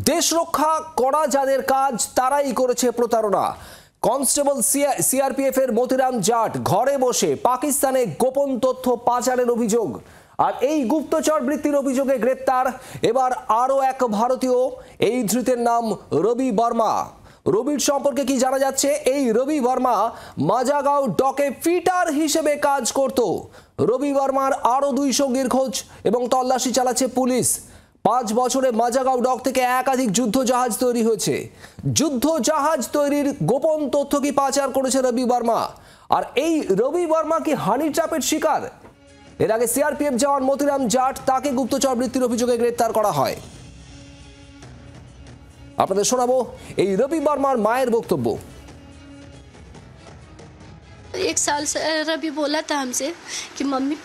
দেশ রক্ষা করা যাদের কাজ তারাই করেছে প্রতারণা। কনস্টেবল সিআরপিএফ এর মতিরাম জাট ঘরে বসে পাকিস্তানে গোপন তথ্য পাচারের অভিযোগ, আর এই গুপ্তচর বৃত্তির অভিযোগে গ্রেপ্তার এবার আরো এক ভারতীয়। এই ধৃতের নাম রবি বর্মা। রবির সম্পর্কে কি জানা যাচ্ছে? এই রবি বর্মা মাজাগাঁও ডকে ফিটার হিসেবে কাজ করত। রবি বর্মার আরো দুই সঙ্গীর খোঁজ এবং তল্লাশি চালাচ্ছে পুলিশ। 5 বছরে মাজাগাঁও ডক থেকে একাধিক যুদ্ধ জাহাজ তৈরি হয়েছে। যুদ্ধ জাহাজ তৈরির গোপন তথ্য কি পাচার করেছে রবি বর্মা? আর এই রবি বর্মা কি হানি ট্র্যাপের শিকার? এর আগে সিআরপিএফ জওয়ান মতিরাম জাট, তাকে গুপ্তচর বৃত্তির অভিযোগে গ্রেপ্তার করা হয়। আপনাদের শোনাবো এই রবি বর্মার মায়ের বক্তব্য। 1 साल से रवि बोला था हमसे कि मम्मी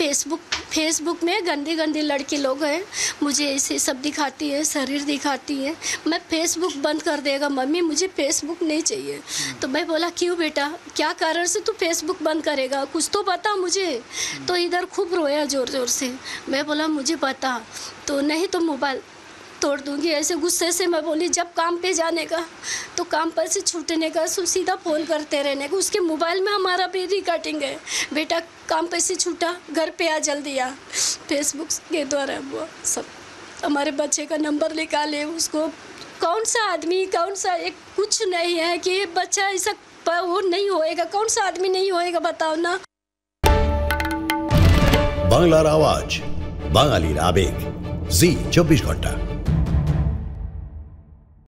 फेसबुक में गंदी गंदी लड़की लोग हैं, मुझे ऐसे सब दिखाती है, शरीर दिखाती है, मैं फेसबुक बंद कर देगा मम्मी, मुझे फेसबुक नहीं चाहिए। तो मैं बोला क्यों बेटा, क्या कारण से तू फेसबुक बंद करेगा, कुछ तो बता मुझे। तो इधर खूब रोया ज़ोर ज़ोर से। मैं बोला मुझे बता, तो नहीं तो मोबाइल तोड़ दूंगी। ऐसे गुस्से से मैं बोली जब काम पे जाने का तो काम पर से छूटने का सीधा फ़ोन करते रहने का। उसके मोबाइल में हमारा भी रिकॉर्डिंग है, बेटा काम पे से छूटा घर पे आ जल्दी आ। फेसबुक के द्वारा वो सब हमारे बच्चे का नंबर निकाले, उसको कौन सा आदमी कौन सा एक कुछ नहीं है कि ये बच्चा ऐसा वो नहीं होएगा, कौन सा आदमी नहीं होएगा बताओ ना। বাংলার আওয়াজ, বাঙালির আবেগ, জি 24 ঘন্টা।